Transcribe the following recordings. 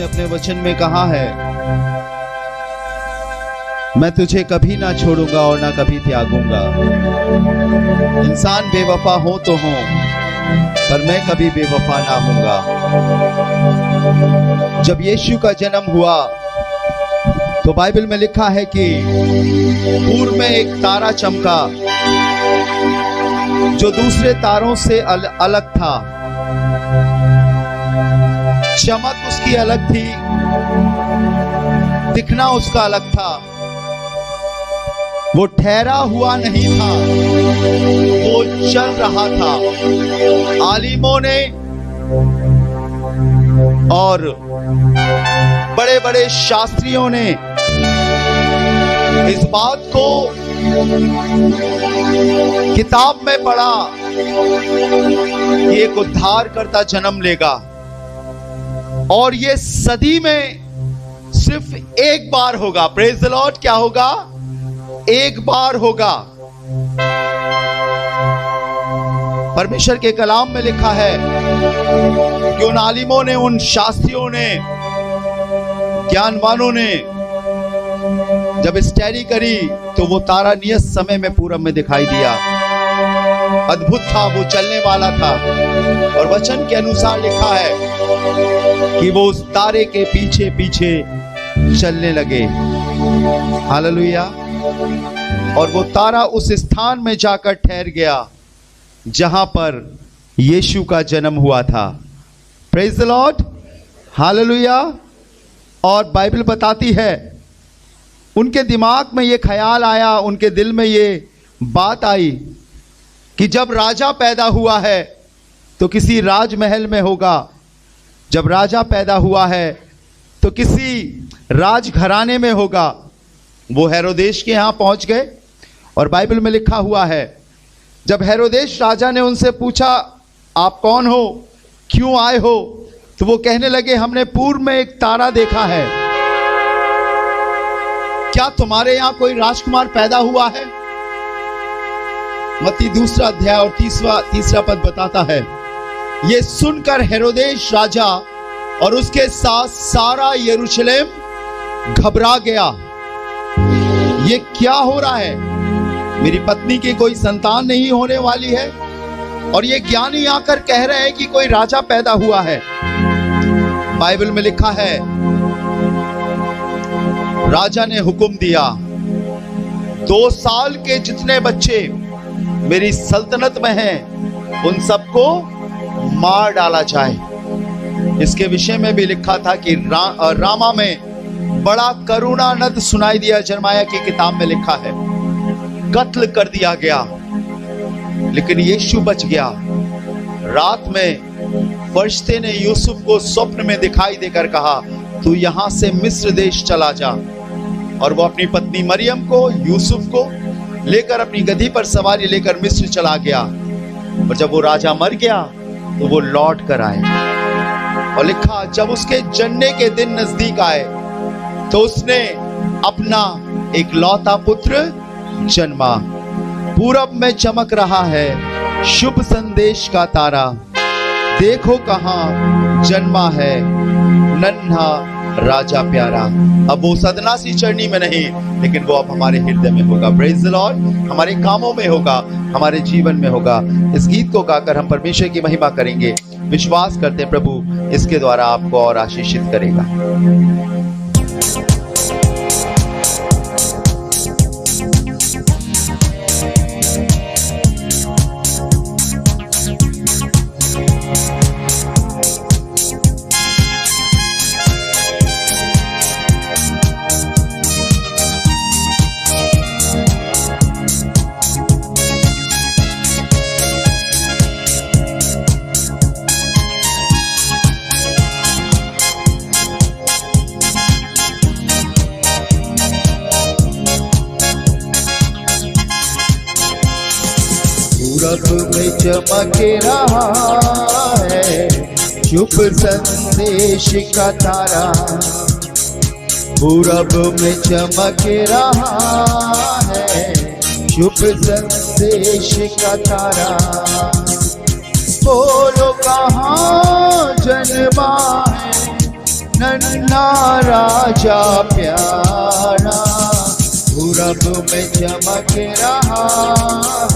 ने अपने वचन में कहा है, मैं तुझे कभी ना छोड़ूंगा और ना कभी त्यागूंगा। इंसान बेवफा हो तो हो, पर मैं कभी बेवफा ना होऊंगा। जब यीशु का जन्म हुआ तो बाइबल में लिखा है कि पूर्व में एक तारा चमका जो दूसरे तारों से अलग था। चमक उसकी अलग थी, दिखना उसका अलग था। वो ठहरा हुआ नहीं था, वो चल रहा था। आलिमों ने और बड़े बड़े शास्त्रियों ने इस बात को किताब में पढ़ा कि एक उद्धारकर्ता जन्म लेगा और ये सदी में सिर्फ एक बार होगा। Praise the Lord. क्या होगा? एक बार होगा। परमेश्वर के कलाम में लिखा है कि उन आलिमों ने, उन शास्त्रियों ने, ज्ञानवानों ने जब स्टडी करी तो वो तारा नियत समय में पूरब में दिखाई दिया। अद्भुत था, वो चलने वाला था। और वचन के अनुसार लिखा है कि वो उस तारे के पीछे पीछे चलने लगे। हालेलुया। और वो तारा उस स्थान में जाकर ठहर गया जहां पर यीशु का जन्म हुआ था। Praise the Lord. हालेलुया। और बाइबल बताती है उनके दिमाग में ये ख्याल आया, उनके दिल में ये बात आई कि जब राजा पैदा हुआ है तो किसी राजमहल में होगा। जब राजा पैदा हुआ है तो किसी राजघराने में होगा। वो हेरोदेश के यहाँ पहुंच गए और बाइबल में लिखा हुआ है जब हेरोदेश राजा ने उनसे पूछा, आप कौन हो, क्यों आए हो, तो वो कहने लगे, हमने पूर्व में एक तारा देखा है। क्या तुम्हारे यहाँ कोई राजकुमार पैदा हुआ है? मत्ती 2 अध्याय और 3 पद बताता है, ये सुनकर हेरोदेश राजा और उसके साथ सारा यरूशलेम घबरा गया। ये क्या हो रहा है? मेरी पत्नी की कोई संतान नहीं होने वाली है और ये ज्ञानी आकर कह रहे हैं कि कोई राजा पैदा हुआ है। बाइबल में लिखा है राजा ने हुक्म दिया 2 साल के जितने बच्चे मेरी सल्तनत में हैं उन सबको मार डाला जाए। इसके विषय में भी लिखा था कि रामा में बड़ा करुणा नद सुनाई दिया। यिर्मयाह की किताब में लिखा है कत्ल कर दिया गया, लेकिन यीशु बच गया। रात में फरिश्ते ने यूसुफ को स्वप्न में दिखाई देकर कहा, तू यहां से मिस्र देश चला जा। और वो अपनी पत्नी मरियम को, यूसुफ को लेकर अपनी गधी पर सवारी लेकर मिस्र चला गया। और जब वो राजा मर गया तो वो लौट कर आए और लिखा जब उसके जन्ने के दिन नजदीक आए तो उसने अपना एक लौता पुत्र जन्मा। पूरब में चमक रहा है शुभ संदेश का तारा, देखो कहां जन्मा है नन्हा राजा प्यारा। अब वो सदना सी चरनी में नहीं, लेकिन वो अब हमारे हृदय में होगा। Praise the Lord. हमारे कामों में होगा, हमारे जीवन में होगा। इस गीत को गाकर हम परमेश्वर की महिमा करेंगे। विश्वास करते हैं प्रभु इसके द्वारा आपको और आशीषित करेगा। पूरब में चमक रहा है शुभ संदेश का तारा। पूरब में चमक रहा है शुभ संदेश का तारा। बोलो कहाँ जन्मा है नन्हा राजा प्यारा, पूरब में चमक रहा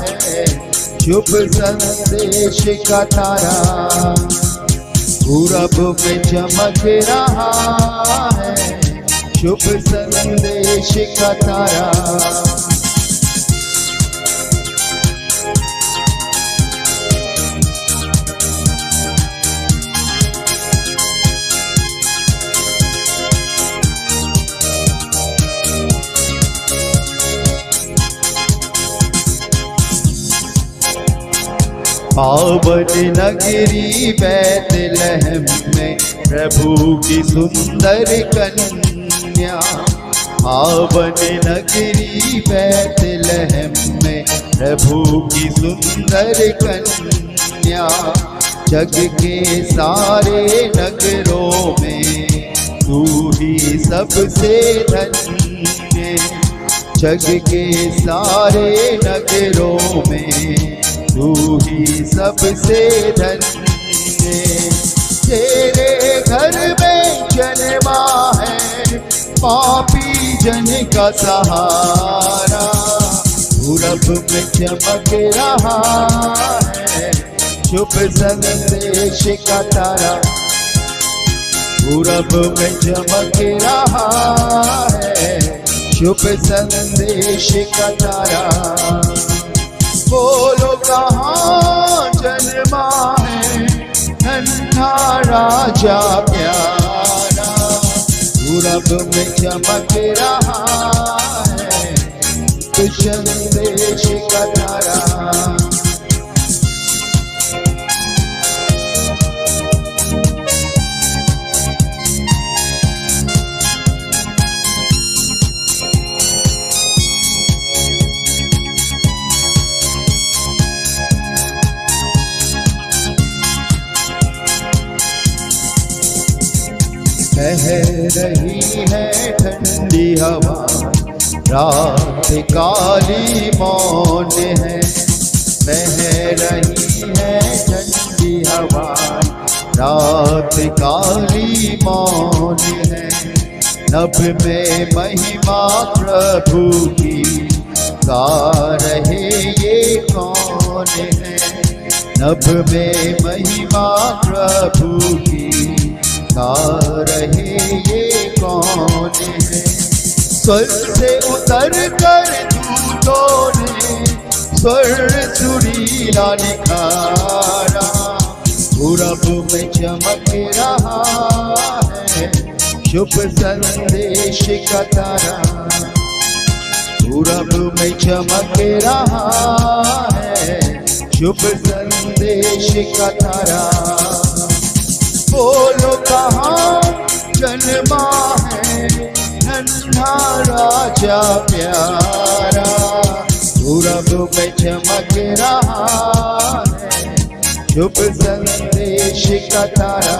है शुभ संदेश का तारा। पूरब में चमक रहा है शुभ संदेश का तारा। पावन नगरी बैतलहम में प्रभु की सुंदर कन्या। पावन नगरी बैतलहम में प्रभु की सुंदर कन्या। जग के सारे नगरों में तू ही सबसे धन्य। जग के सारे नगरों में तू ही सबसे धन्य। तेरे घर में जन्मा है पापी जन का सहारा। पूरब में चमक रहा है शुभ संदेश का तारा। पूरब में चमक रहा है शुभ संदेश का तारा। बोलो कहाँ जन्मा है नन्हा राजा प्यारा। पूरब में चमक रहा है संदेश का तारा। बह रही है ठंडी हवा, रात काली मौन है। बह रही है ठंडी हवा, रात काली मौन है। नभ में महिमा प्रभु की, गा रहे ये कौन है। नभ में महिमा प्रभु की, गा रहे ये कौन है। स्वर्ग से उतर कर दूतों ने स्वर सुरीला निखारा। पूरब में चमक रहा है शुभ संदेश का तारा। पूरब में चमक रहा है शुभ संदेश का तारा। बोलो कहाँ जन्मा है नन्हा राजा प्यारा। पूरब में चमक रहा है शुभ संदेश का तारा।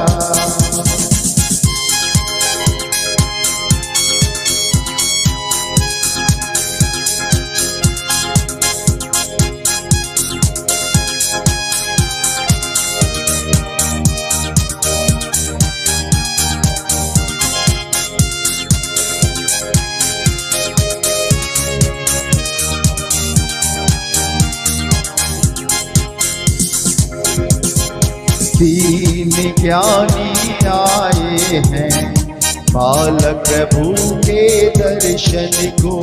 दीन ज्ञानी आए हैं बालक प्रभु के दर्शन को।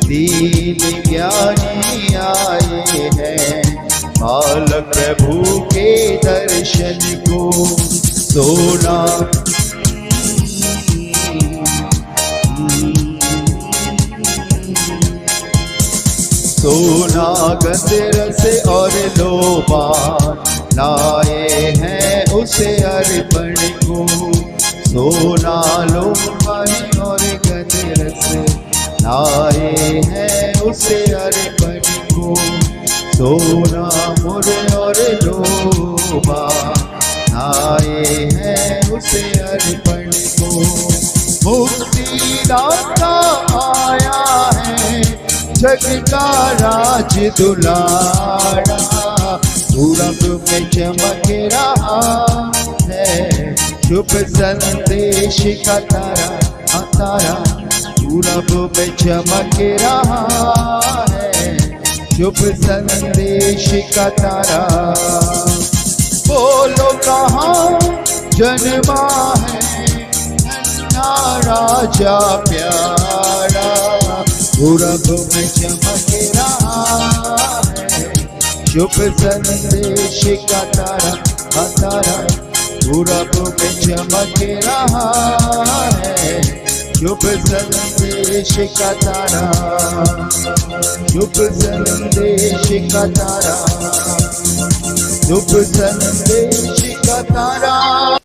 दीन ज्ञानी आए हैं बालक प्रभु के दर्शन को। सोना सोना गंधरस और लोबान लाए हैं उसे अर्पण को। सोना लोबान और गंधरस लाए हैं उसे अर्पण को। सोना मुर और लोबान लाए हैं उसे अर्पण को। मुक्ति दाता आया है जग का राज दुलारा। पूरब में चमक रहा है शुभ संदेश का तारा, तारा पूरब में चमक रहा है। शुभ संदेश का तारा, बोलो कहाँ जन्मा है नन्हा राजा प्यारा, पूरब में चमक रहा है। शुभ संदेश का तारा, तारा पूरब में चमक रहा है। शुभ संदेश का तारा, शुभ संदेश का तारा, शुभ संदेश का तारा।